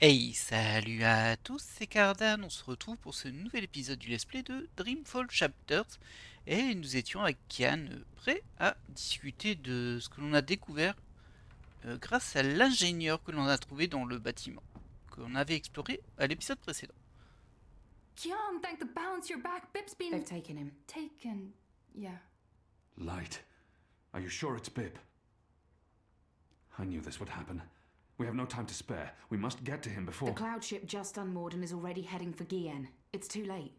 Hey, salut à tous, c'est Cardan, on se retrouve pour ce nouvel épisode du let's play de Dreamfall Chapters et nous étions avec Kian prêts à discuter de ce que l'on a découvert grâce à l'ingénieur que l'on a trouvé dans le bâtiment que l'on avait exploré à l'épisode précédent. Kian, thank the balance you're back. Bip's been... They've taken him. Taken... yeah. Light. Are you sure it's Bip? I knew this would happen. We have no time to spare. We must get to him before... The cloud ship just unmoored and is already heading for Gien. It's too late.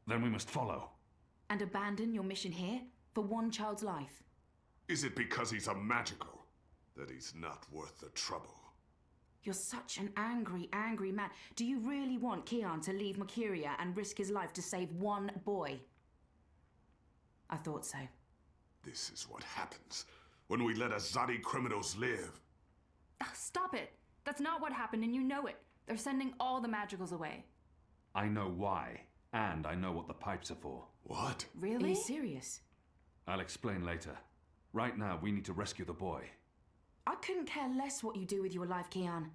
Then we must follow. And abandon your mission here? For one child's life? Is it because he's a magical that he's not worth the trouble? You're such an angry, angry man. Do you really want Kian to leave Mercuria and risk his life to save one boy? I thought so. This is what happens when we let Azadi criminals live. Stop it. That's not what happened and you know it. They're sending all the magicals away. I know why, and I know what the pipes are for. What? Are Really? you serious? I'll explain later. Right now, we need to rescue the boy. I couldn't care less what you do with your life, Kian.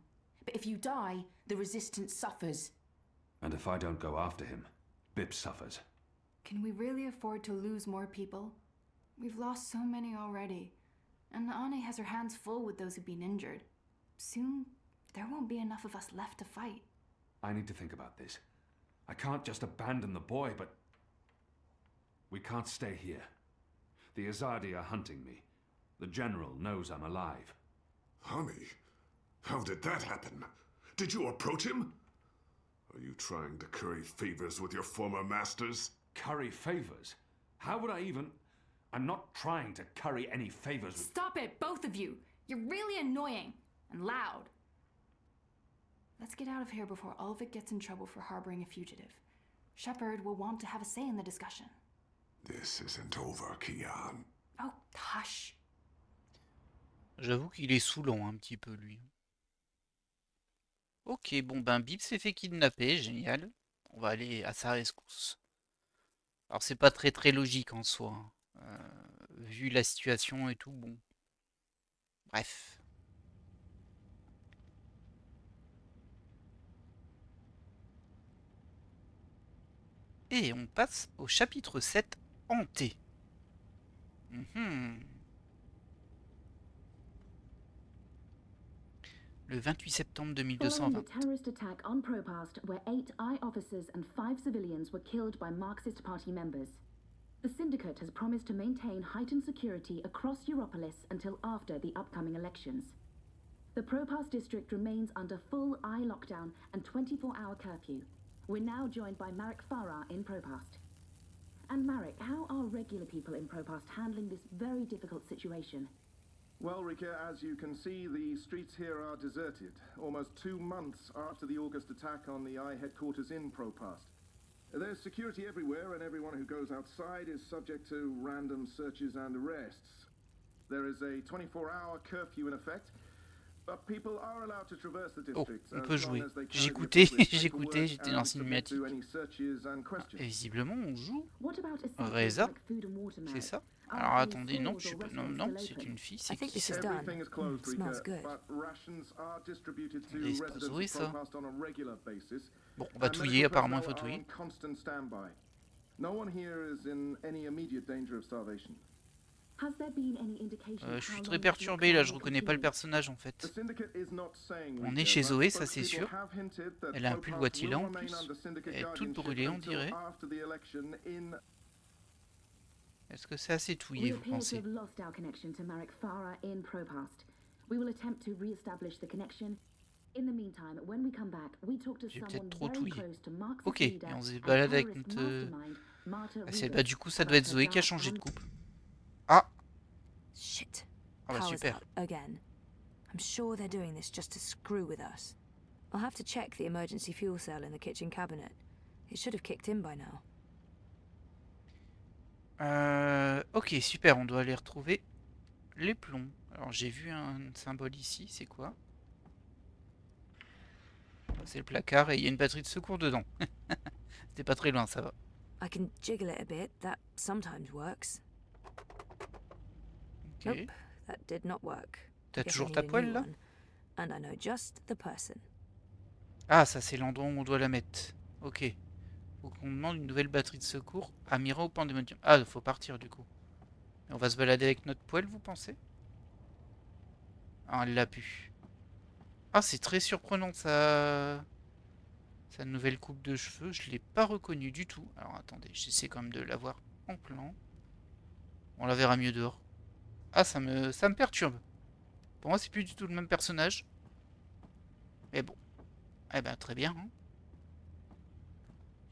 But if you die, the Resistance suffers. And if I don't go after him, Bip suffers. Can we really afford to lose more people? We've lost so many already. And Ane has her hands full with those who've been injured. Soon, there won't be enough of us left to fight. I need to think about this. I can't just abandon the boy, but... We can't stay here. The Azadi are hunting me. The General knows I'm alive. Honey, how did that happen? Did you approach him? Are you trying to curry favors with your former masters? Curry favors? How would I even... I'm not trying to curry any favors with... Stop it, both of you! You're really annoying and loud. Let's get out of here before Ulvik gets in trouble for harboring a fugitive. Shepard will want to have a say in the discussion. This isn't over, Kian. Oh, hush. J'avoue qu'il est saoulant un petit peu lui. Ok, bon ben Bip s'est fait kidnapper, génial. On va aller à sa rescousse. Alors c'est pas très logique en soi, hein. Vu la situation et tout, bon. Bref. Et on passe au chapitre 7, Hanté. Le 28 septembre Following 2220. the terrorist attack on Propast, where 8 I officers and 5 civilians were killed by Marxist Party members. The Syndicate has promised to maintain heightened security across Europolis until after the upcoming elections. The Propast district remains under full I lockdown and 24-hour curfew. We're now joined by Marek Farah in Propast. And Marek, how are regular people in Propast handling this very difficult situation? Well, Rika, as you can see, the streets here are deserted, almost 2 months after the August attack on the I headquarters in Propast. There's security everywhere, and everyone who goes outside is subject to random searches and arrests. There is a 24-hour curfew in effect, but people are allowed to traverse the Oh, district on peut as long jouer. as they J'ai carry écouté, the appropriate j'ai écouté, paperwork j'étais dans and une submit to cinématique. any searches and Et questions. visiblement on joue. What about essentials Reza, like food and water, c'est Marek? ça? Are Alors any attendez, non, stores je or sais pas. Non, restaurants non, still c'est open? une fille, I c'est think qui this ça? is done. Everything is closed, Rika, Smells good. but rations are distributed to Mais c'est pas residents Zoé, of ça. Propast on a regular basis. Bon, on va And touiller, medical apparemment il faut personnel are touiller. on constant standby. No one here is in any immediate danger of starvation. Has there been any indication Je of suis how très long perturbé là, je lockdown reconnais pas le continues? personnage en The fait. syndicate is not saying On Rika, est chez but Zoé, ça c'est spokespeople sûr. have hinted that Elle a un pull Propast Godzilla will en remain plus. under syndicate Elle est toute guardianship brûlée on until dirait. after the election in... Est-ce que c'est assez We touillé vous appear to pensez? have lost our connection to Marek Farah in Propast. We will attempt to re-establish the connection. In the meantime, when we come back, we talk to J'ai someone peut-être trop very touillé. close to Marxist Ok, leader et on se and balade avec terrorist notre... mastermind, Marta Ah, c'est... Rubin, Bah du coup ça about doit être her Zoé qui a dark changé de and coupe. Ah! Shit. Ah bah Power's super. out again. I'm sure they're doing this just to screw with us. I'll have to check the emergency fuel cell in the kitchen cabinet. It should have kicked in by now. Ok, super, on doit aller retrouver les plombs. Alors j'ai vu un symbole ici, c'est quoi? C'est le placard et il y a une batterie de secours dedans. C'était pas très loin, ça va. I can jiggle it a bit. That sometimes works. Ok. Nope, that did not work. T'as Guess I toujours need ta a new poêle là? one, and I know just the person. Ah, ça c'est l'endroit où on doit la mettre. Ok. Faut qu'on demande une nouvelle batterie de secours à Mira au Pandemonium. Ah, faut partir du coup. Et on va se balader avec notre poêle, vous pensez? Ah, elle l'a pu. Ah, c'est très surprenant sa nouvelle coupe de cheveux. Je l'ai pas reconnue du tout. Alors attendez, j'essaie quand même de la voir en plan. On la verra mieux dehors. Ah, ça me perturbe. Pour moi, c'est plus du tout le même personnage. Mais bon. Eh ben, très bien. Hein.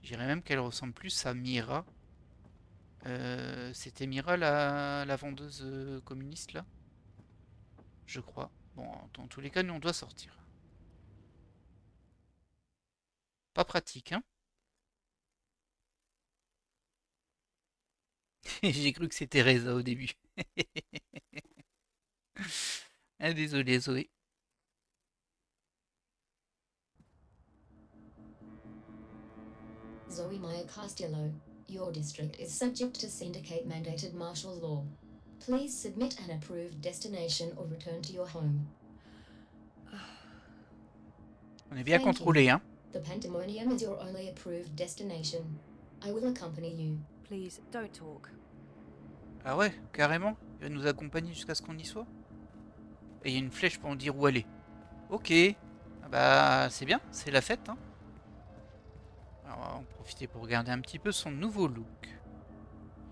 Je dirais même qu'elle ressemble plus à Mira. C'était Mira la vendeuse communiste là? Je crois. Bon, dans tous les cas, nous on doit sortir. Pas pratique, hein? J'ai cru que c'était Reza au début. Ah, désolé, Zoé. Zoe Meyer Castello, your district is subject to syndicate mandated martial law. Please submit an approved destination or return to your home. On est bien Thank contrôlé, you. hein? The Pandemonium is your only approved destination. I will accompany you. Please, don't talk. Ah ouais, carrément. Il va nous accompagner jusqu'à ce qu'on y soit. Et il y a une flèche pour nous dire où aller. Ok. Ah bah, c'est bien, c'est la fête, hein? Alors, on va en profiter pour regarder un petit peu son nouveau look.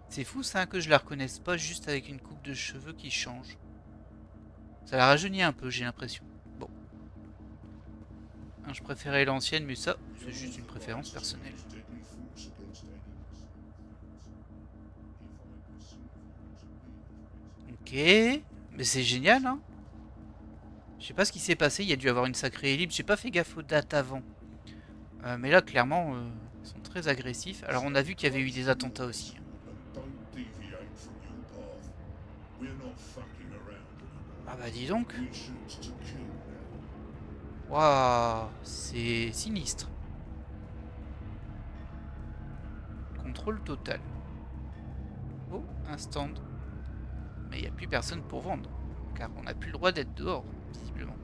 C'est fou ça que je la reconnaisse pas juste avec une coupe de cheveux qui change. Ça la rajeunit un peu, j'ai l'impression. Bon. Hein, je préférais l'ancienne, mais ça, c'est juste une préférence personnelle. Ok. Mais c'est génial, hein? Je sais pas ce qui s'est passé, il y a dû avoir une sacrée ellipse. J'ai pas fait gaffe aux dates avant. Mais là, clairement, ils sont très agressifs. Alors, on a vu qu'il y avait eu des attentats aussi. Ah bah dis donc. Waouh, c'est sinistre. Contrôle total. Oh, un stand. Mais il n'y a plus personne pour vendre. Car on n'a plus le droit d'être dehors, visiblement.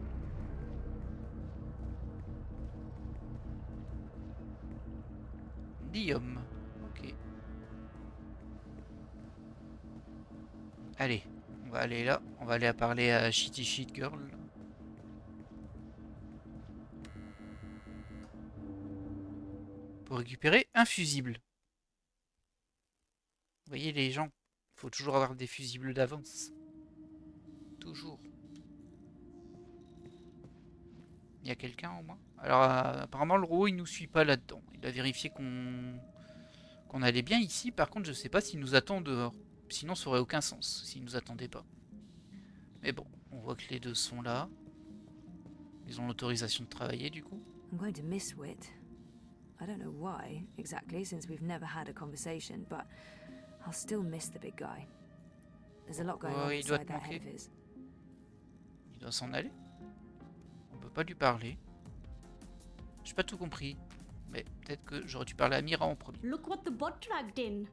Guillaume. Ok. Allez, on va aller là. On va aller parler à Shitty Shit Girl. Pour récupérer un fusible. Vous voyez les gens, il faut toujours avoir des fusibles d'avance. Toujours. Il y a quelqu'un au moins? Alors apparemment le robot il nous suit pas là-dedans. Il a vérifié qu'on allait bien ici. Par contre je sais pas s'il nous attend dehors. Sinon ça aurait aucun sens s'il nous attendait pas. Mais bon, on voit que les deux sont là. Ils ont l'autorisation de travailler du coup. I'm going to miss Wit. I don't know why, exactly, since we've never had a conversation, but I'll still miss the big guy. There's a lot going on Il doit inside te that head manquer. of his. Il doit s'en aller. On peut pas lui parler. J'ai pas tout compris. Mais peut-être que j'aurais dû parler à Mira en premier. Look what the bot dragged in.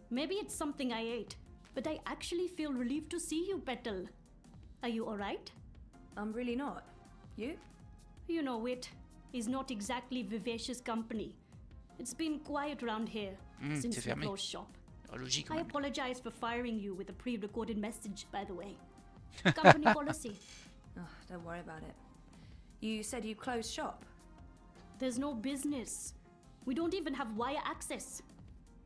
Maybe it's something I ate, but I actually feel relieved to see you, Petal. Are you alright? I'm really not. You? You know it. He's not exactly vivacious company. It's been quiet around here c'est since we fermé. closed shop. Logique. I apologize for firing you with a pre-recorded message, by the way. Company policy. Oh, don't worry about it. You said you closed shop. There's no business. We don't even have wire access.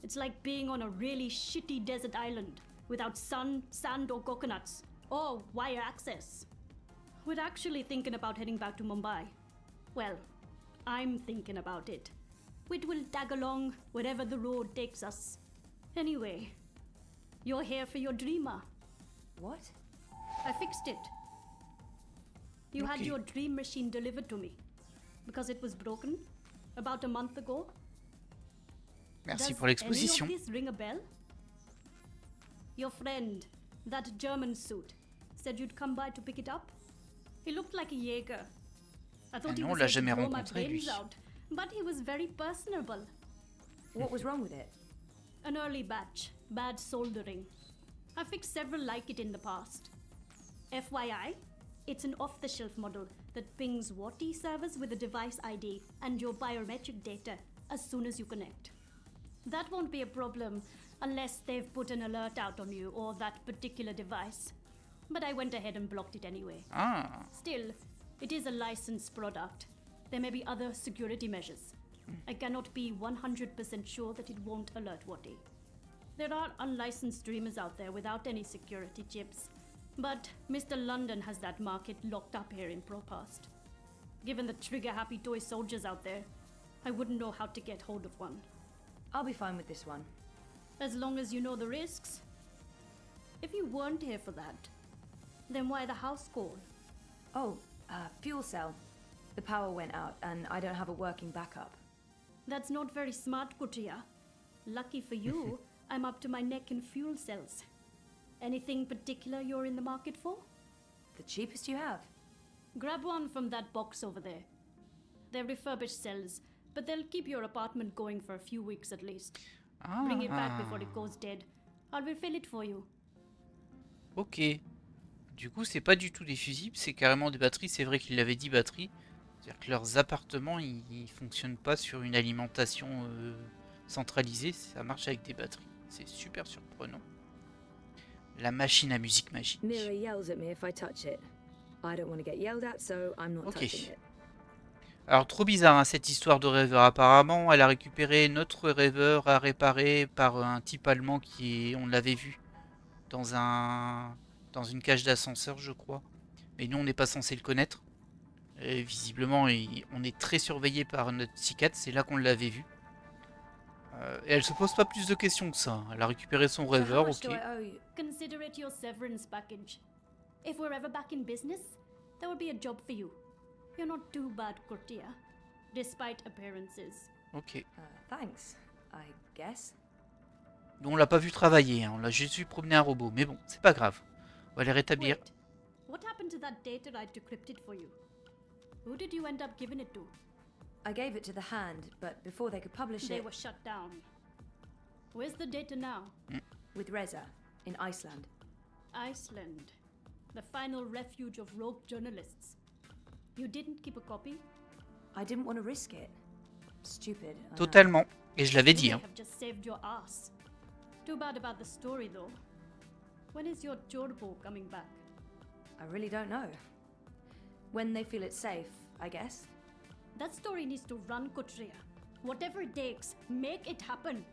It's like being on a really shitty desert island without sun, sand, or coconuts. Or wire access. We're actually thinking about heading back to Mumbai. Well, I'm thinking about it. Wit will tag along wherever the road takes us. Anyway, you're here for your dreamer. What? I fixed it. You had Okay. your dream machine delivered to me because it was broken about a month ago. Merci Does pour l'exposition. Any of this ring a bell? Your friend, that German suit, said you'd come by to pick it up. He looked like a Jaeger. I thought he non, on was l'a here to jamais blow my rencontré, lui. brains out, but he was very personable. What was wrong with it? An early batch, bad soldering. I fixed several like it in the past. FYI, It's an off-the-shelf model that pings Wati servers with a device ID and your biometric data as soon as you connect. That won't be a problem unless they've put an alert out on you or that particular device. But I went ahead and blocked it anyway. Ah. Still, it is a licensed product. There may be other security measures. I cannot be 100% sure that it won't alert Wati. There are unlicensed streamers out there without any security chips, but Mr. London has that market locked up here in ProPast. Given the trigger-happy toy soldiers out there, I wouldn't know how to get hold of one. I'll be fine with this one. As long as you know the risks. If you weren't here for that, then why the house call? Oh, fuel cell. The power went out and I don't have a working backup. That's not very smart, Kutria. Lucky for you, I'm up to my neck in fuel cells. Anything particular you're in the market for? The cheapest you have. Grab one from that box over there. They're refurbished cells, but they'll keep your apartment going for a few weeks at least. Bring it back before it goes dead. I'll refill it for you. Ok. Du coup, c'est pas du tout des fusibles, c'est carrément des batteries. C'est vrai qu'il l'avait dit, batteries. C'est-à-dire que leurs appartements, ils fonctionnent pas sur une alimentation centralisée. Ça marche avec des batteries. C'est super surprenant. La machine à musique magique. Mira yells at me if I touch it. I don't want to get yelled at, so I'm not touching it. Alors trop bizarre hein, cette histoire de rêveur. Apparemment, elle a récupéré notre rêveur à réparer par un type allemand qui est, on l'avait vu dans une cage d'ascenseur, je crois. Mais nous, on n'est pas censé le connaître. Et visiblement, on est très surveillé par notre psychiatre. C'est là qu'on l'avait vu. Et elle se pose pas plus de questions que ça. Elle a récupéré son rêveur, ok. Consider it your severance package. If we're ever back in business, there will be a job for you. You're not too bad, Cortia, despite appearances. Ok. Thanks, I guess. Nous, on l'a pas vu travailler, hein. On l'a juste vu promener un robot. Mais bon, c'est pas grave. On va les rétablir. Wait, what happened to that data I decrypted for you? Who did you end up giving it to? I gave it to the Hand, but before they could publish They it... were shut down. Where's the data now? With Reza, in Iceland. Iceland. The final refuge of rogue journalists. You didn't keep a copy? I didn't want to risk it. Stupid. I know. Totalement. Et je l'avais dit. You Hein. may have just saved your ass. Too bad about the story, though. When is your Jorbo coming back? I really don't know. When they feel it's safe, I guess. That story needs to run, Kutria. Whatever it takes, make it happen.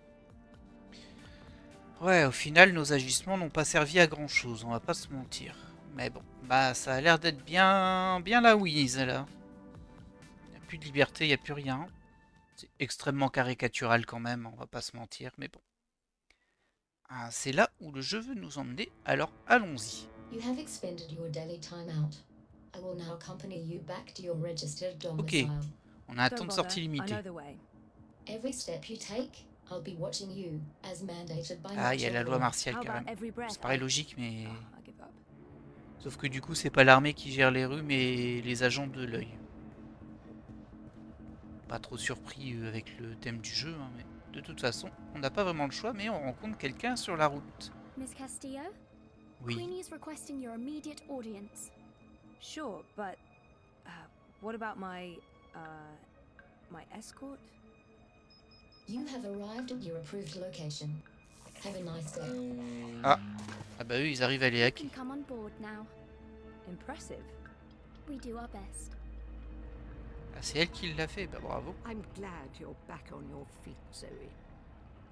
Ouais, au final, nos agissements n'ont pas servi à grand chose, on va pas se mentir. Mais bon, bah ça a l'air d'être bien la whiz là. Il n'y a plus de liberté, il n'y a plus rien. C'est extrêmement caricatural quand même, on va pas se mentir, mais bon. Ah, c'est là où le jeu veut nous emmener, alors allons-y. You have expended your daily time out. I will now accompany you back to your registered domicile. Ok, on a un temps de sortie limité. Every step you take, I'll be watching you, as mandated by Ah, il y a la loi martiale How carrément. about every breath Ça paraît I- logique, mais... I give up. Sauf que du coup, c'est pas l'armée qui gère les rues, mais les agents de l'œil. Pas trop surpris avec le thème du jeu, hein, mais de toute façon, on n'a pas vraiment le choix, mais on rencontre quelqu'un sur la route. Miss Castillo? Oui. Queenie's requesting your immediate audience. Sure, but what about my escort? You have arrived at your approved location. Have a nice day. Ah bah eux, ils arrivent à les You hacker. can come on board now. Impressive. We do our best. Ah, c'est elle qui l'a fait, bah bravo. I'm glad you're back on your feet, Zoe.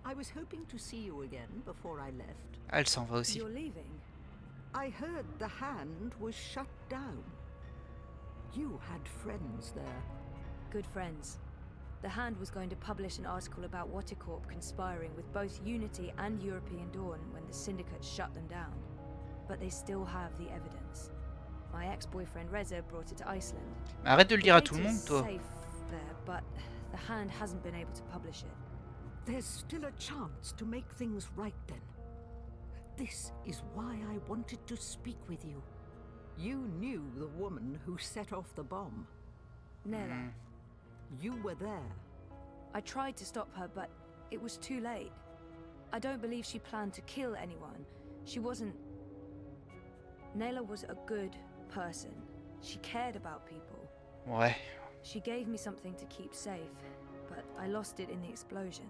I was hoping to see you again before I left. Ah, elle s'en va aussi. You're leaving? I heard the Hand was shut down. You had friends there. Good friends. The Hand was going to publish an article about Watercorp conspiring with both Unity and European Dawn when the Syndicate shut them down. But they still have the evidence. My ex-boyfriend Reza brought it to Iceland. Mais arrête de le dire à The tout le data's monde, toi. safe there, but the Hand hasn't been able to publish it. There's still a chance to make things right then. This is why I wanted to speak with you. You knew the woman who set off the bomb. Nella. You were there. I tried to stop her, but it was too late. I don't believe she planned to kill anyone. She wasn't... Nayla was a good person. She cared about people. Ouais. She gave me something to keep safe, but I lost it in the explosion.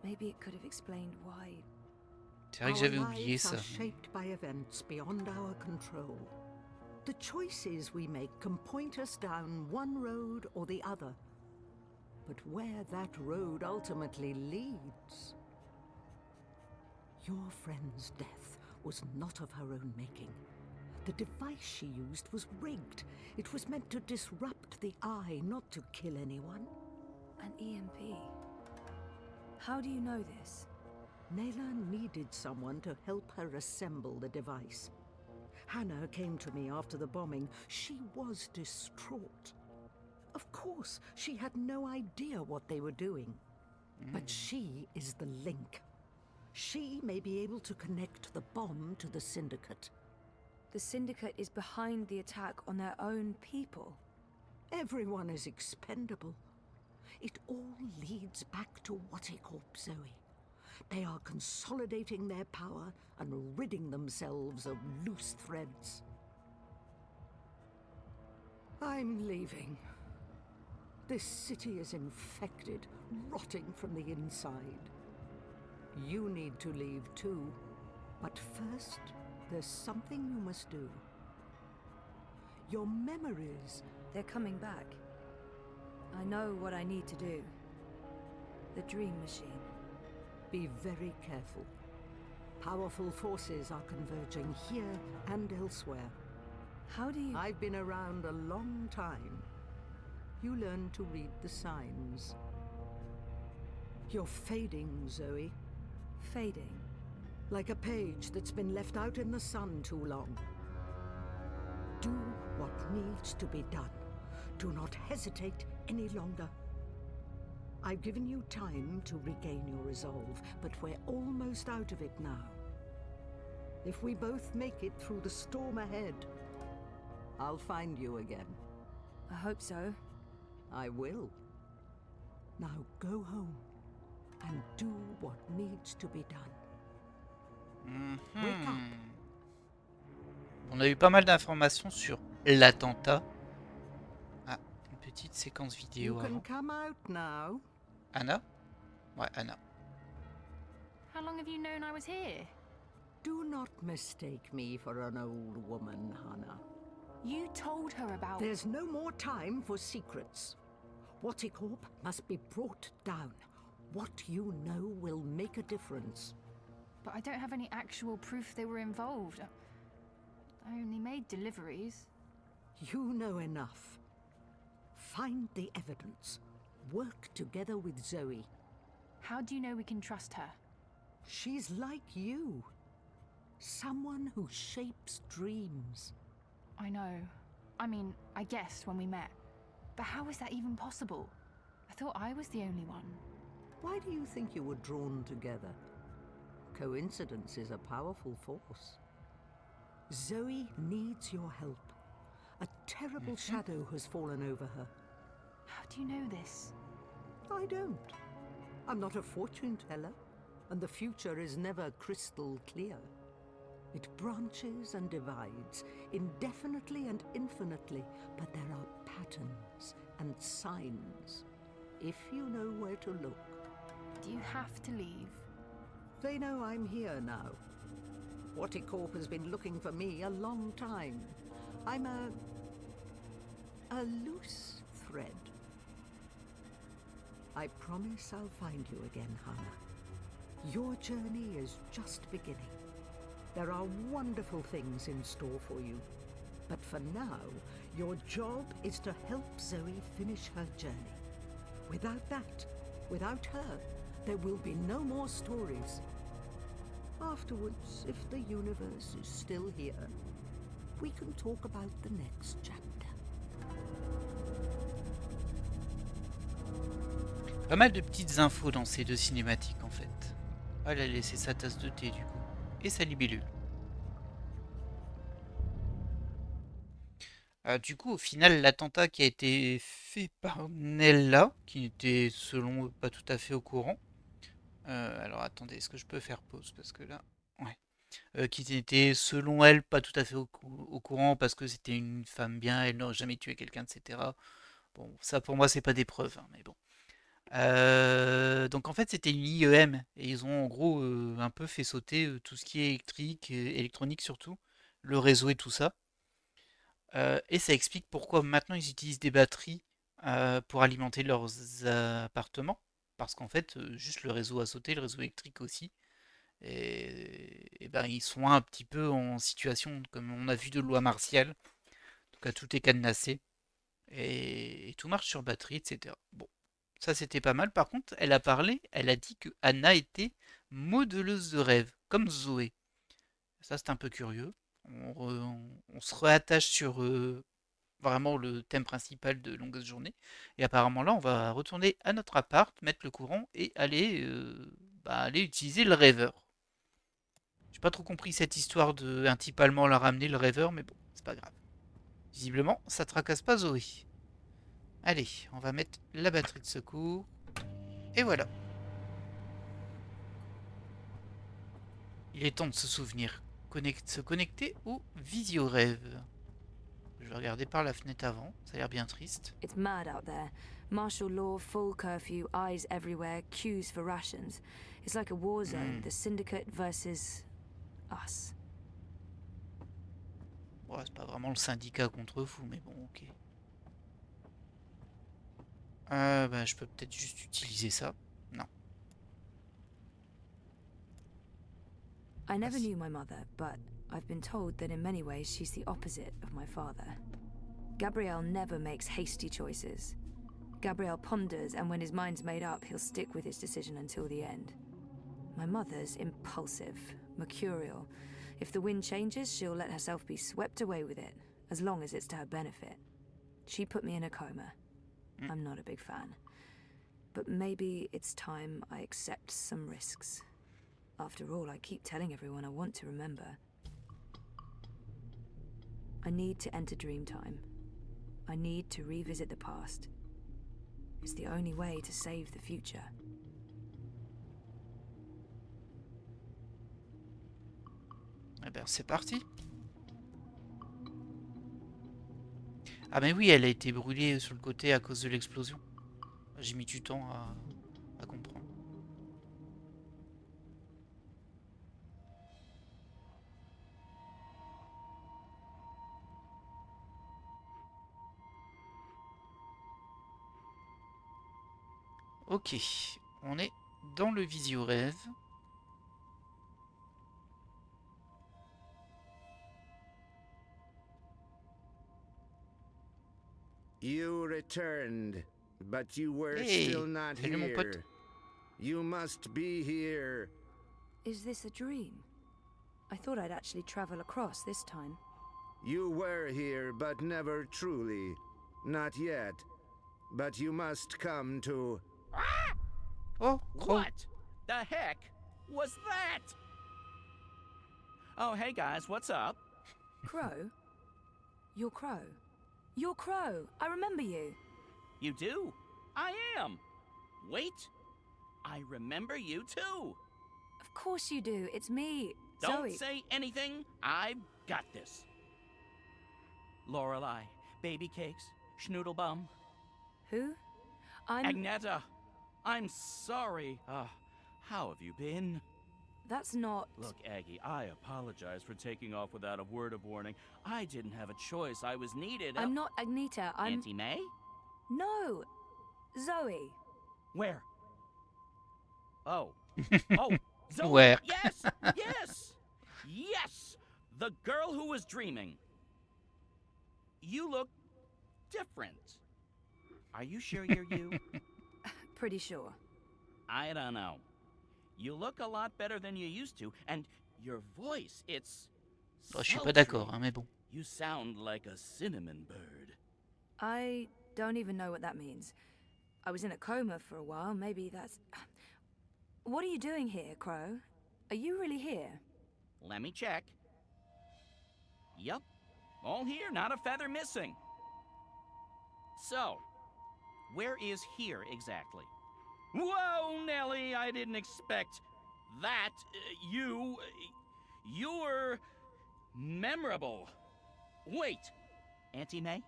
Maybe it could have explained why. C'est vrai que j'avais Our oublié lives ça. are shaped by events beyond our control. The choices we make can point us down one road or the other. But where that road ultimately leads... Your friend's death was not of her own making. The device she used was rigged. It was meant to disrupt the Eye, not to kill anyone. An EMP. How do you know this? Nayla needed someone to help her assemble the device. Hannah came to me after the bombing. She was distraught. Of course, she had no idea what they were doing. But she is the link. She may be able to connect the bomb to the Syndicate. The Syndicate is behind the attack on their own people. Everyone is expendable. It all leads back to Waticorp, Zoe. They are consolidating their power and ridding themselves of loose threads. I'm leaving. This city is infected, rotting from the inside. You need to leave too. But first, there's something you must do. Your memories... They're coming back. I know what I need to do. The Dream Machine. Be very careful. Powerful forces are converging here and elsewhere. How do you... I've been around a long time. You learn to read the signs. You're fading, Zoe. Fading? Like a page that's been left out in the sun too long. Do what needs to be done. Do not hesitate any longer. I've given you time to regain your resolve, but we're almost out of it now. If we both make it through the storm ahead, I'll find you again. I hope so. I will. Now go home and do what needs to be done. Wake up. On a eu pas mal d'informations sur l'attentat. Ah, une petite séquence vidéo You can avant. come out now. Anna? Ouais, Anna. How long have you known I was here? Do not mistake me for an old woman, Hannah. You told her about... There's no more time for secrets. Waticorp must be brought down. What you know will make a difference. But I don't have any actual proof they were involved. I only made deliveries. You know enough. Find the evidence. Work together with Zoe. How do you know we can trust her? She's like you. Someone who shapes dreams. I know. I mean, I guessed when we met. But how is that even possible? I thought I was the only one. Why do you think you were drawn together? Coincidence is a powerful force. Zoe needs your help. A terrible shadow has fallen over her. How do you know this? I don't. I'm not a fortune teller, and the future is never crystal clear. It branches and divides, indefinitely and infinitely, but there are patterns and signs, if you know where to look. Do you have to leave? They know I'm here now. Waticorp has been looking for me a long time. I'm a loose thread. I promise I'll find you again, Hannah. Your journey is just beginning. There are wonderful things in store for you. But for now, your job is to help Zoe finish her journey. Without that, without her, there will be no more stories. Afterwards, if the universe is still here, we can talk about the next chapter. Pas mal de petites infos dans ces deux cinématiques en fait. Elle a laissé sa tasse de thé du coup. Et sa libellule. Du coup, au final, l'attentat qui a été fait par Nella, qui n'était selon eux pas tout à fait au courant. Alors attendez, est-ce que je peux faire pause? Parce que là, ouais. qui n'était selon elle pas tout à fait au courant parce que c'était une femme bien, elle n'aurait jamais tué quelqu'un, etc. Bon, ça pour moi c'est pas des preuves, hein, mais bon. Donc en fait c'était une IEM et ils ont en gros un peu fait sauter tout ce qui est électrique, électronique surtout, le réseau et tout ça. Et ça explique pourquoi maintenant ils utilisent des batteries pour alimenter leurs appartements. Parce qu'en fait, juste le réseau a sauté, le réseau électrique aussi. Et ben, ils sont un petit peu en situation, comme on a vu, de loi martiale. En tout cas, tout est cadenassé. Et tout marche sur batterie, etc. Bon, ça c'était pas mal. Par contre, elle a parlé, elle a dit que Anna était modeleuse de rêve, comme Zoé. Ça c'est un peu curieux. On se réattache sur vraiment le thème principal de Longueuse Journée. Et apparemment là, on va retourner à notre appart, mettre le courant et aller utiliser le rêveur. J'ai pas trop compris cette histoire de un type allemand l'a ramené le rêveur, mais bon, c'est pas grave. Visiblement, ça tracasse pas Zoé. Allez, on va mettre la batterie de secours. Et voilà. Il est temps de se souvenir. Se connecter au visio-rêve. Je vais regarder par la fenêtre avant, ça a l'air bien triste. It's mad out there. Martial law, full curfew, eyes everywhere, queues for rations. It's like a war zone, the Syndicate versus us. Ouais, c'est pas vraiment le syndicat contre vous, mais bon, ok. Je peux peut-être juste utiliser ça. Non. I never knew my mother, but I've been told that in many ways she's the opposite of my father. Gabriel never makes hasty choices. Gabriel ponders, and when his mind's made up, he'll stick with his decision until the end. My mother's impulsive, mercurial. If the wind changes, she'll let herself be swept away with it, as long as it's to her benefit. She put me in a coma. I'm not a big fan. But maybe it's time I accept some risks. After all, I keep telling everyone I want to remember. I need to enter Dreamtime. I need to revisit the past. It's the only way to save the future. Eh ben, c'est parti. Ah mais oui, elle a été brûlée sur le côté à cause de l'explosion. J'ai mis du temps à comprendre. Ok, on est dans le visio-rêve. You returned, but you were Hey, still not salut mon pote. here. You must be here. Is this a dream? I thought I'd actually travel across this time. You were here, but never truly. Not yet. But you must come to... Oh, what the heck was that? Oh, hey guys, what's up? Crow? You're Crow. You're Crow. I remember you. You do? I am. Wait. I remember you too. Of course you do. It's me, Don't Zoe. say anything. I've got this. Lorelei, baby cakes, schnoodlebum. Who? I'm... Agneta, I'm sorry. How have you been? That's not... Look, Aggie, I apologize for taking off without a word of warning. I didn't have a choice. I was needed. I'm not Agneta. I'm... Auntie May? No. Zoe. Where? Oh. Oh, Zoe. Where? Yes, yes, yes. The girl who was dreaming. You look different. Are you sure you're you? Pretty sure. I don't know. You look a lot better than you used to, and your voice, it's... Oh, je suis pas d'accord, hein, mais bon. You sound like a cinnamon bird. I don't even know what that means. I was in a coma for a while. Maybe that's... What are you doing here, Crow? Are you really here? Let me check. Yup. All here, not a feather missing. So, where is here exactly? Whoa, Nellie, I didn't expect that. You're memorable. Wait, Auntie May?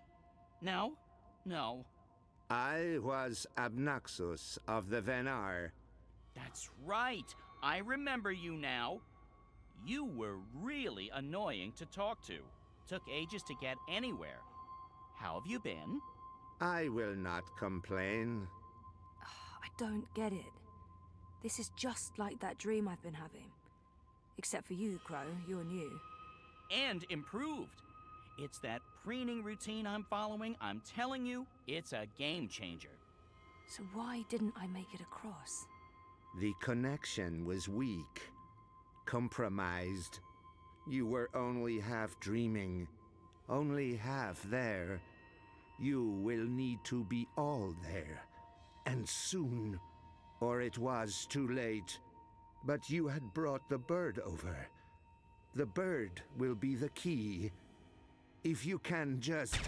No? No. I was Abnaxus of the Venar. That's right. I remember you now. You were really annoying to talk to. Took ages to get anywhere. How have you been? I will not complain. I don't get it. This is just like that dream I've been having. Except for you, Crow. You're new. And improved. It's that preening routine I'm following. I'm telling you, it's a game changer. So why didn't I make it across? The connection was weak. Compromised. You were only half dreaming. Only half there. You will need to be all there. And soon. Or it was too late. But you had brought the bird over. The bird will be the key. If you can just...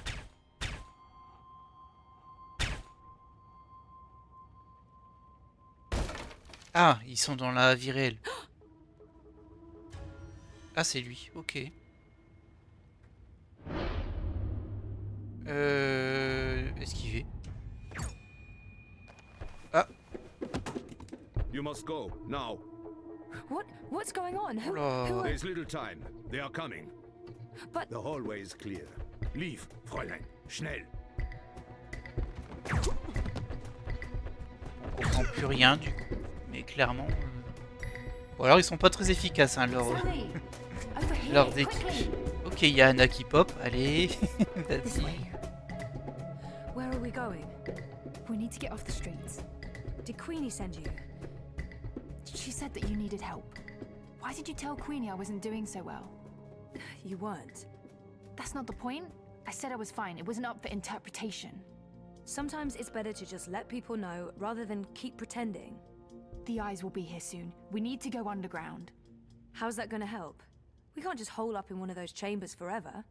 Ah, ils sont dans la vie réelle. Ah, c'est lui, ok. Esquiver. Ah. You must go, now. What's going on? Who Oula. There's little time. They are coming. But... The hallway is clear. Leave, Fräulein. Schnell. On comprend plus rien du coup. Mais clairement... Bon alors ils sont pas très efficaces hein, leurs équipes. Ok, il y a Anna qui pop. Allez. Vas-y. Where are we going? We need to get off the streets. Did Queenie send you? She said that you needed help. Why did you tell Queenie I wasn't doing so well? You weren't. That's not the point. I said I was fine. It wasn't up for interpretation. Sometimes it's better to just let people know rather than keep pretending. The eyes will be here soon. We need to go underground. How's that gonna help? We can't just hole up in one of those chambers forever.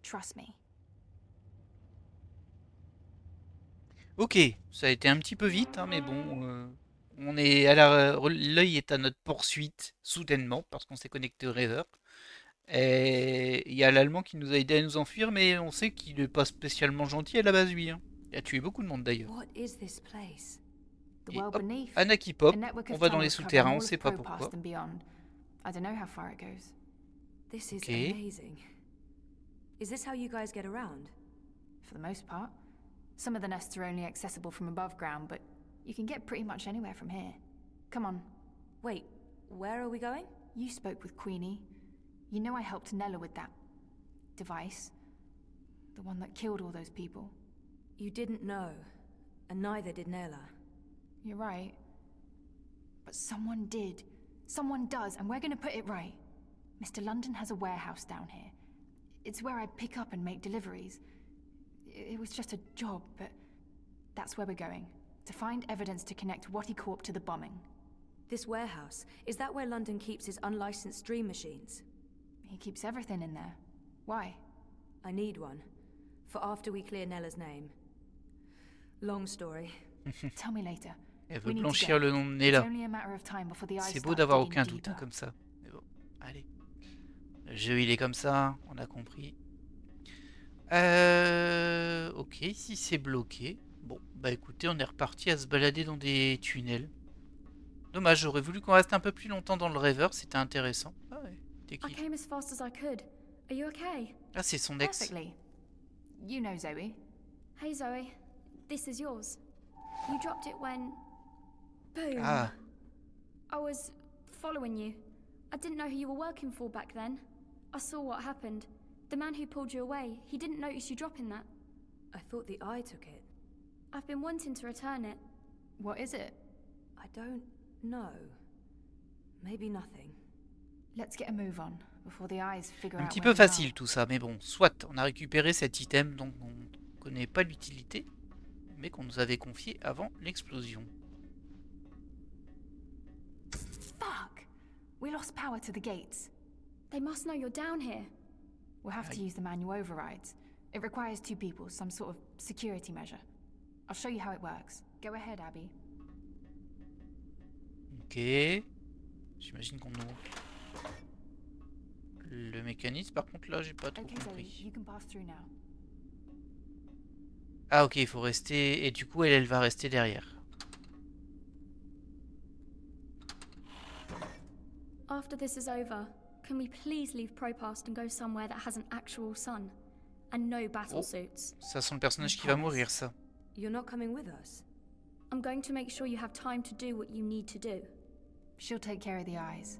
Trust me. Ok, ça a été un petit peu vite, hein, mais bon, on est à l'œil est à notre poursuite soudainement parce qu'on s'est connecté au rêveur. Et il y a l'Allemand qui nous a aidé à nous enfuir, mais on sait qu'il est pas spécialement gentil à la base lui. Hein. Il a tué beaucoup de monde d'ailleurs. What is this place? Et hop, Anna qui pop, on va dans les souterrains, on sait pas Propast pourquoi. and beyond. I don't know how far it goes. This is Okay. amazing. Is this how you guys get around? For the most part. Some of the nests are only accessible from above ground, but you can get pretty much anywhere from here. Come on. Wait, where are we going? You spoke with Queenie. You know I helped Nella with that device. The one that killed all those people. You didn't know, and neither did Nella. You're right. But someone did. Someone does, and we're gonna put it right. Mr. London has a warehouse down here. It's where I pick up and make deliveries. It was just a job, but that's where we're going. To find evidence to connect Watty Corp to the bombing. This warehouse, is that where London keeps his unlicensed dream machines? He keeps everything in there. Why? I need one. For after we clear Nella's name. Long story. Tell me later. Elle We veut need to blanchir go. le nom de It's Nella. only a matter of time before the eyes C'est beau start d'avoir digging aucun doute hein, deeper. comme ça. Mais bon, allez. Le jeu il est comme ça, on a compris. Ok, si c'est bloqué. Bon, bah écoutez, on est reparti à se balader dans des tunnels. Dommage, j'aurais voulu qu'on reste un peu plus longtemps dans le rêveur, c'était intéressant. Ah ouais, t'es I qui? came as fast as I could. Are you okay? Ah, c'est son ex. Perfectly. You know Zoe. Hey Zoe, this is yours. You dropped it when... Boom. Ah, I was following you. I didn't know who you were working for back then. I saw what happened. The man who pulled you away, he didn't notice you dropping that. I thought the eye took it. I've been wanting to return it. What is it? I don't know. Maybe nothing. Let's get a move on before the eyes figure un out petit where peu we are. facile tout ça, mais bon, soit on a récupéré cet item dont on ne connaît pas l'utilité, mais qu'on nous avait confié avant l'explosion. Fuck! We lost power to the gates. They must know you're down here. We'll have to use the manual overrides. It requires 2 people, some sort of security measure. I'll show you how it works. Go ahead, Abby. Ok. J'imagine qu'on ouvre. Le mécanisme, par contre, là, j'ai pas trop Okay, Zoe, compris. you can pass through now. Ah, ok, il faut rester... Et du coup, elle va rester derrière. After this is over, can we please leave Propast and go somewhere that has an actual sun? And no battle Oh, suits. ça sent le personnage qui va mourir, ça. You're not coming with us? I'm going to make sure you have time to do what you need to do. She'll take care of the eyes.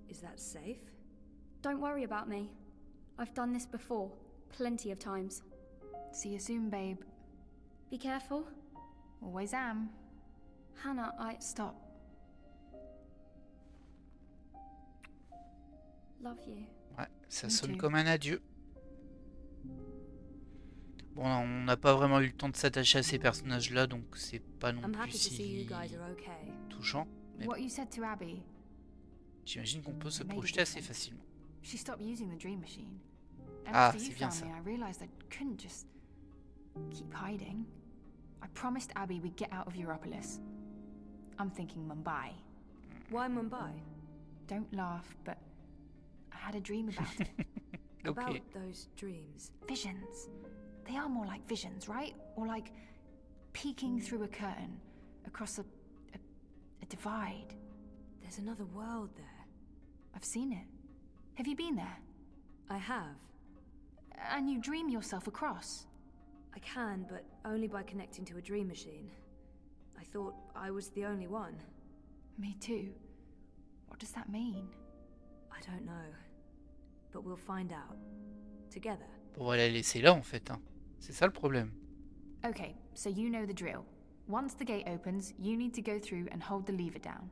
Is that safe? Don't worry about me. I've done this before, plenty of times. See you soon, babe. Be careful. Always am. Hannah, Stop. Love you. Ouais, ça Me sonne too. comme un adieu. Bon, on n'a pas vraiment eu le temps de s'attacher à ces personnages-là, donc c'est pas non I'm plus happy to see you si guys are okay. touchant. Mais What you said to Abby, j'imagine qu'on peut se Maybe projeter assez different. facilement. she stopped using the dream machine. And Ah, after you c'est bien found ça. me, I realized I couldn't just keep hiding. I promised Abby we'd get out of Europolis. I'm thinking Mumbai. Why Mumbai? Don't laugh, but I had a dream about it. About Ok. those dreams. Visions. They are more like visions, right? Or like peeking through a curtain across a divide. There's another world there. I've seen it. Have you been there? I have. And you dream yourself across? I can, but only by connecting to a dream machine. I thought I was the only one. Me too. What does that mean? I don't know. But we'll find out. Together. Bon, on va la laisser là en fait. Hein. C'est ça le problème. Okay, so you know the drill. Once the gate opens, you need to go through and hold the lever down.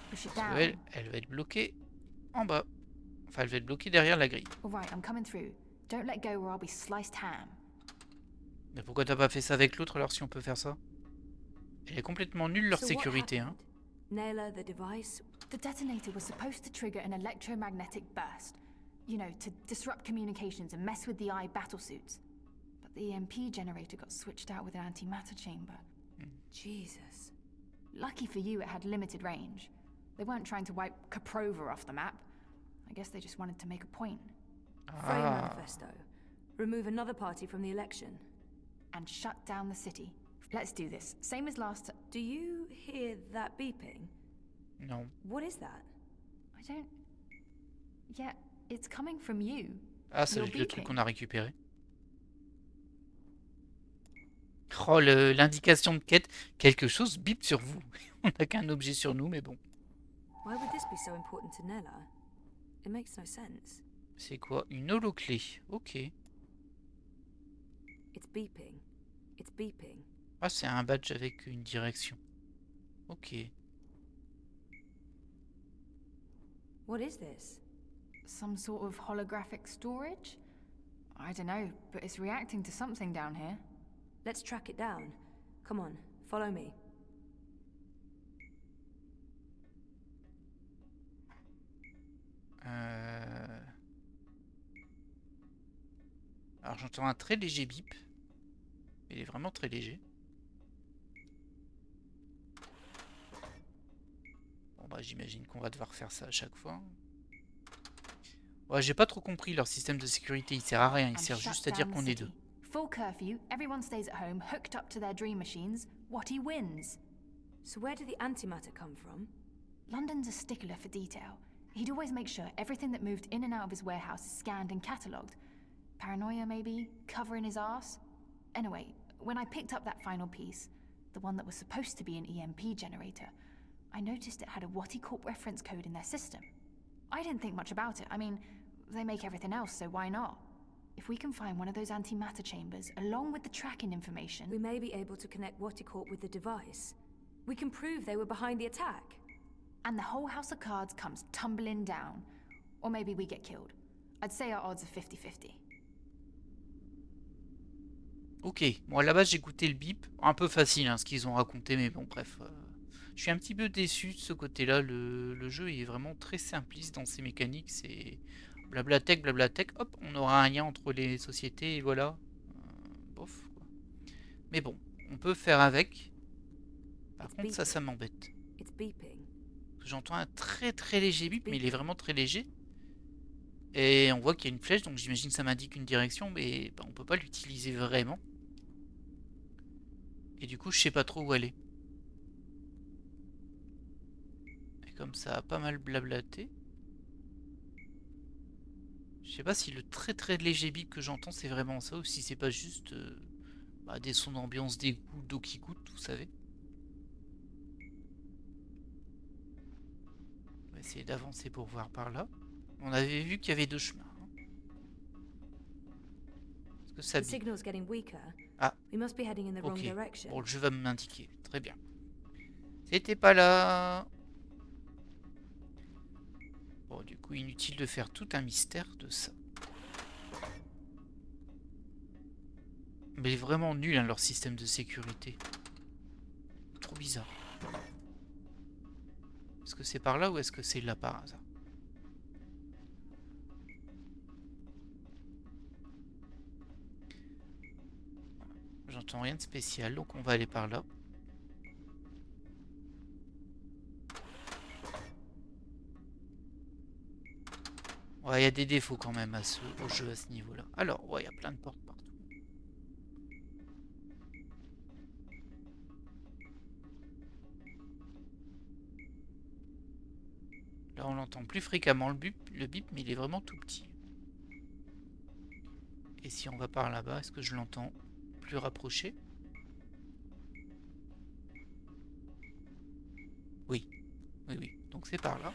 Push it Parce que down. elle va être bloquée en bas. Enfin, elle va être bloquée derrière la grille. Alright, I'm coming through. Don't let go or I'll be sliced ham. Mais pourquoi t'as pas fait ça avec l'autre alors si on peut faire ça? Elle est complètement nulle leur So what sécurité. Hein. happened? Naylor, the device. The detonator was supposed to trigger an electromagnetic burst. You know, to disrupt communications and mess with the eye battlesuits. But the EMP generator got switched out with an antimatter chamber. Jesus. Lucky for you, it had limited range. They weren't trying to wipe Caprova off the map. I guess they just wanted to make a point. Frey Ah. manifesto. Remove another party from the election. And shut down the city. Let's do this. Same as last. Do you hear that beeping? Non. What is that? I don't. Yeah, it's coming from you. Ah, ça You're doit être le truc beeping. qu'on a récupéré. Oh, l'indication de quête. Quelque chose bip sur vous. On n'a qu'un objet sur nous, mais bon. Why would this be so important to Nella? It makes no sense. C'est quoi? Une holoclé. Ok. It's beeping. It's beeping. Ah, c'est un badge avec une direction. Ok. What is this? Some sort of holographic storage? I don't know, but it's reacting to something down here. Let's track it down. Come on, follow me. Alors j'entends un très léger bip. Il est vraiment très léger. Bon bah j'imagine qu'on va devoir faire ça à chaque fois. Ouais, j'ai pas trop compris leur système de sécurité, il sert à rien, il And sert shut juste à dire down the qu'on est city. deux. Full curfew, everyone stays at home, hooked up to their dream machines. What he wins. So where did the antimatter come from? London's a stickler for detail. He'd always make sure everything that moved in and out of his warehouse is scanned and catalogued. Paranoia, maybe? Covering his ass? Anyway, when I picked up that final piece, the one that was supposed to be an EMP generator, I noticed it had a Watty Corp reference code in their system. I didn't think much about it. I mean, they make everything else, so why not? If we can find one of those antimatter chambers, along with the tracking information... We may be able to connect Watticorp with the device. We can prove they were behind the attack. And the whole house of cards comes tumbling down. Or maybe we get killed. I'd say our odds are 50-50. Ok, bon à la base j'ai écouté le bip, un peu facile hein, ce qu'ils ont raconté, mais bon bref. Je suis un petit peu déçu de ce côté-là, le jeu est vraiment très simpliste dans ses mécaniques, c'est blablatech, hop, on aura un lien entre les sociétés et voilà. Bof. Quoi. Mais bon, on peut faire avec. Par contre ça m'embête. It's beeping. J'entends un très très léger bip, mais il est vraiment très léger. Et on voit qu'il y a une flèche, donc j'imagine que ça m'indique une direction, mais on peut pas l'utiliser vraiment. Et du coup, je sais pas trop où aller. Et comme ça a pas mal blablaté. Je sais pas si le très très léger bip que j'entends c'est vraiment ça ou si c'est pas juste des sons d'ambiance, d'égout, d'eau qui goûte, vous savez. On va essayer d'avancer pour voir par là. On avait vu qu'il y avait deux chemins. Est-ce que ça The signal's getting weaker. Ah. We must be heading in the wrong Ok. direction. Bon, le jeu va m'indiquer. Très bien. C'était pas là. Bon, du coup, inutile de faire tout un mystère de ça. Mais vraiment nul, hein, leur système de sécurité. Trop bizarre. Est-ce que c'est par là ou est-ce que c'est là par hasard? J'entends rien de spécial, donc on va aller par là. Ouais, il y a des défauts quand même au jeu à ce niveau-là. Alors, ouais, il y a plein de portes partout. Là, on l'entend plus fréquemment le bip, mais il est vraiment tout petit. Et si on va par là-bas, est-ce que je l'entends plus rapproché? Oui. Oui, oui. Donc c'est par là.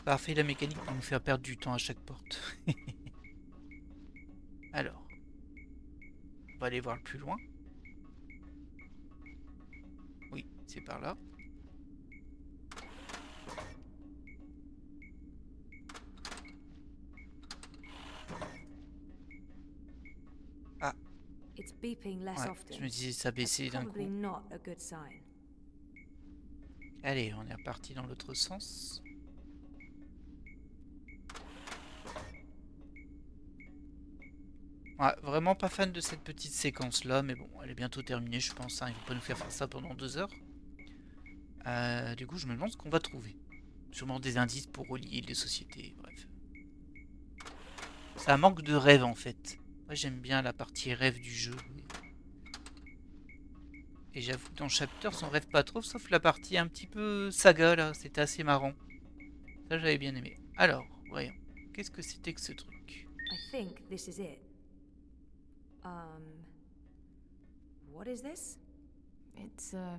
Parfait, la mécanique pour nous faire perdre du temps à chaque porte. Alors, on va aller voir le plus loin. Oui, c'est par là. Ah. It's beeping less Ouais, often. je me disais ça baissait d'un coup. Probably not a good sign. Allez, on est reparti dans l'autre sens. Ouais, vraiment pas fan de cette petite séquence là, mais bon, elle est bientôt terminée, je pense. Hein, ils vont pas nous faire ça pendant 2 heures. Du coup, je me demande ce qu'on va trouver. Sûrement des indices pour relier les sociétés, bref. Ça manque de rêve en fait. Moi, j'aime bien la partie rêve du jeu. Et j'avoue que dans Chapters, on rêve pas trop, sauf la partie un petit peu saga là, c'était assez marrant. Ça, j'avais bien aimé. Alors, voyons. Qu'est-ce que c'était que ce truc? I think this is it. What is this? It's a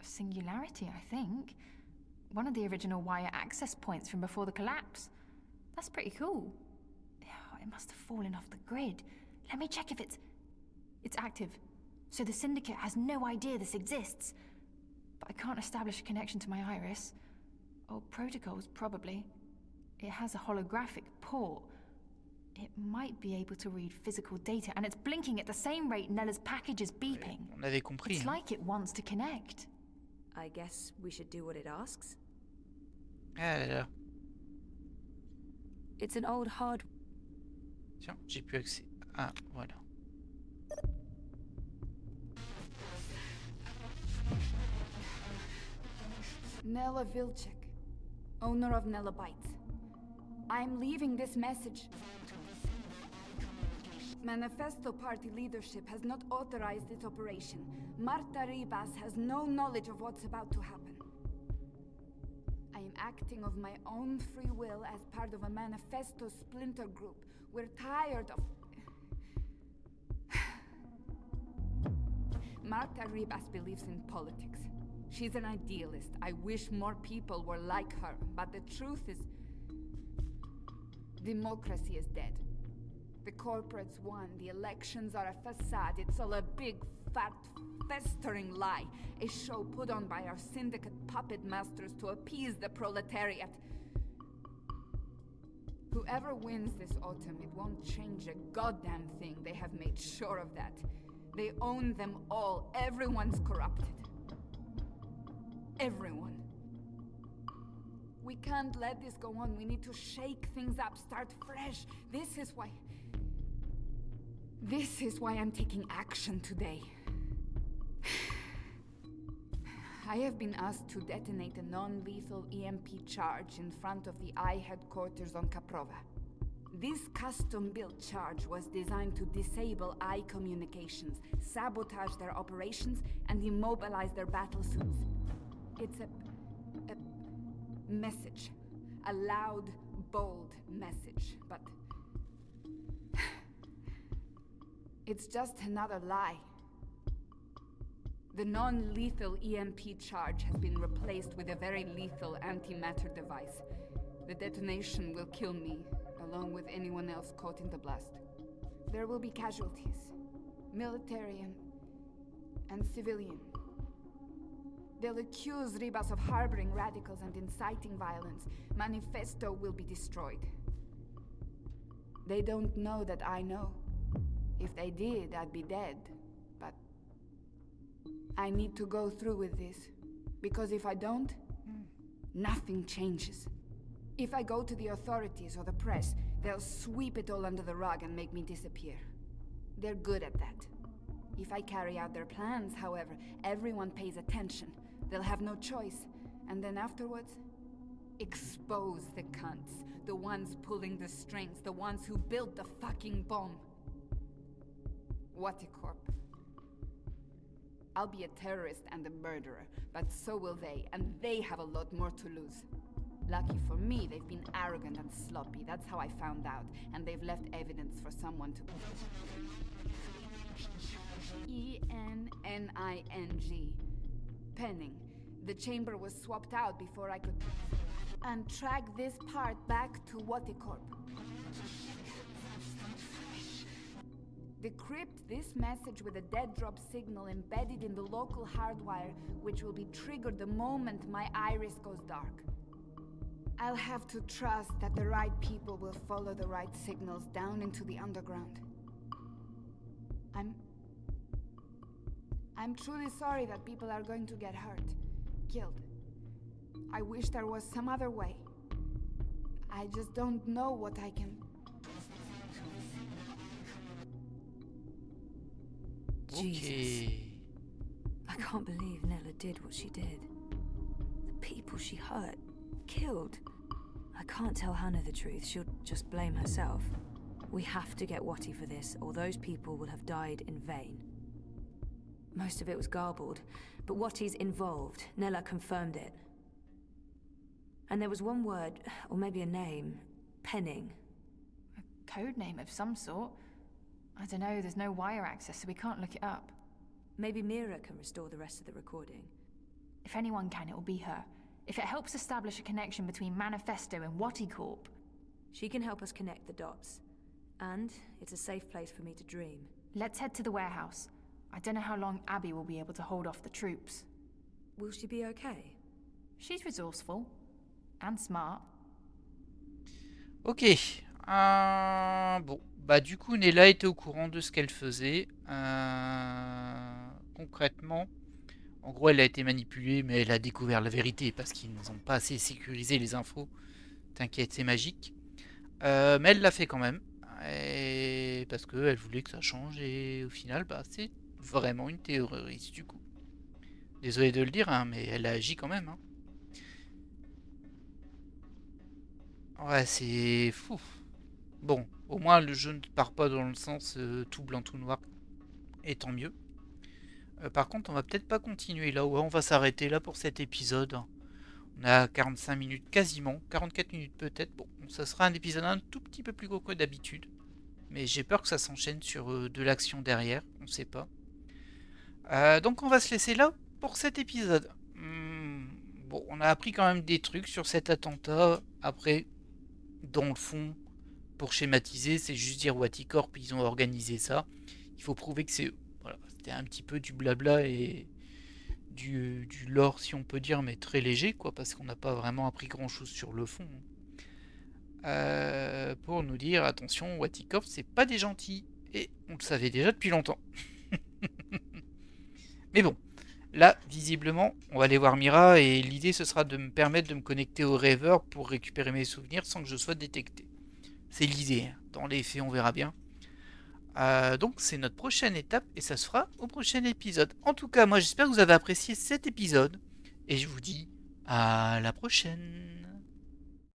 singularity, I think. One of the original wire access points from before the collapse. That's pretty cool. It must have fallen off the grid. Let me check if it's active. So the Syndicate has no idea this exists. But I can't establish a connection to my iris. Old protocols, probably. It has a holographic port. It might be able to read physical data, and it's blinking at the same rate Nella's package is beeping. On avait compris. It's like it wants to connect. I guess we should do what it asks. Ah là là. It's an old hard. Tiens, j'ai plus accès. Ah, voilà. Nella Vilcek, owner of Nella Bytes. I'm leaving this message. Manifesto Party leadership has not authorized this operation. Marta Ribas has no knowledge of what's about to happen. I am acting of my own free will as part of a Manifesto splinter group. We're tired of... Marta Ribas believes in politics. She's an idealist. I wish more people were like her, but the truth is... democracy is dead. The corporates won, the elections are a facade, it's all a big, fat, festering lie. A show put on by our syndicate puppet masters to appease the proletariat. Whoever wins this autumn, it won't change a goddamn thing. They have made sure of that. They own them all. Everyone's corrupted. Everyone. We can't let this go on. We need to shake things up, start fresh. This is why I'm taking action today. I have been asked to detonate a non-lethal EMP charge in front of the I headquarters on Caprova. This custom-built charge was designed to disable I communications, sabotage their operations, and immobilize their battle suits. It's a message. A loud, bold message, but it's just another lie. The non-lethal EMP charge has been replaced with a very lethal antimatter device. The detonation will kill me, along with anyone else caught in the blast. There will be casualties, military and civilian. They'll accuse Ribas of harboring radicals and inciting violence. Manifesto will be destroyed. They don't know that I know. If they did, I'd be dead. But I need to go through with this. Because if I don't, nothing changes. If I go to the authorities or the press, they'll sweep it all under the rug and make me disappear. They're good at that. If I carry out their plans, however, everyone pays attention. They'll have no choice. And then afterwards, expose the cunts. The ones pulling the strings. The ones who built the fucking bomb. Waticorp. I'll be a terrorist and a murderer, but so will they, and they have a lot more to lose. Lucky for me, they've been arrogant and sloppy. That's how I found out, and they've left evidence for someone to... E-N-N-I-N-G. Penning. The chamber was swapped out before I could... And track this part back to Waticorp. Decrypt this message with a dead drop signal embedded in the local hardwire, which will be triggered the moment my iris goes dark. I'll have to trust that the right people will follow the right signals down into the underground. I'm truly sorry that people are going to get hurt, killed. I wish there was some other way. I just don't know what I can... Jesus. I can't believe Nella did what she did. The people she hurt, killed. I can't tell Hannah the truth. She'll just blame herself. We have to get Watty for this, or those people will have died in vain. Most of it was garbled, but Watty's involved. Nella confirmed it. And there was one word, or maybe a name. Penning. A code name of some sort. I don't know, there's no wire access, so we can't look it up. Maybe Mira can restore the rest of the recording. If anyone can, it'll be her. If it helps establish a connection between Manifesto and Waticorp. She can help us connect the dots. And it's a safe place for me to dream. Let's head to the warehouse. I don't know how long Abby will be able to hold off the troops. Will she be okay? She's resourceful. And smart. Ok. Bon. Bah du coup Nella était au courant de ce qu'elle faisait. Concrètement, en gros elle a été manipulée, mais elle a découvert la vérité parce qu'ils n'ont pas assez sécurisé les infos. T'inquiète, c'est magique. Mais elle l'a fait quand même. Et parce qu'elle voulait que ça change et au final bah, c'est vraiment une terroriste du coup. Désolé de le dire, hein, mais elle a agi quand même. Hein. Ouais, c'est fou. Bon, au moins le jeu ne part pas dans le sens tout blanc, tout noir, et tant mieux. Par contre, on va peut-être pas continuer là, ouais, on va s'arrêter là pour cet épisode. On a 45 minutes quasiment, 44 minutes peut-être. Bon, ça sera un épisode un tout petit peu plus gros que d'habitude. Mais j'ai peur que ça s'enchaîne sur de l'action derrière, on sait pas. Donc on va se laisser là pour cet épisode. Bon, on a appris quand même des trucs sur cet attentat. Après, dans le fond... Pour schématiser, c'est juste dire Waticorp, ils ont organisé ça. Il faut prouver que c'est... Voilà, c'était un petit peu du blabla et du lore, si on peut dire, mais très léger, quoi, parce qu'on n'a pas vraiment appris grand-chose sur le fond. Pour nous dire, attention, Waticorp, c'est pas des gentils. Et on le savait déjà depuis longtemps. Mais bon, là, visiblement, on va aller voir Mira, et l'idée, ce sera de me permettre de me connecter au rêveur pour récupérer mes souvenirs sans que je sois détecté. C'est l'idée, dans les faits on verra bien. Donc c'est notre prochaine étape et ça se fera au prochain épisode. En tout cas moi j'espère que vous avez apprécié cet épisode. Et je vous dis à la prochaine.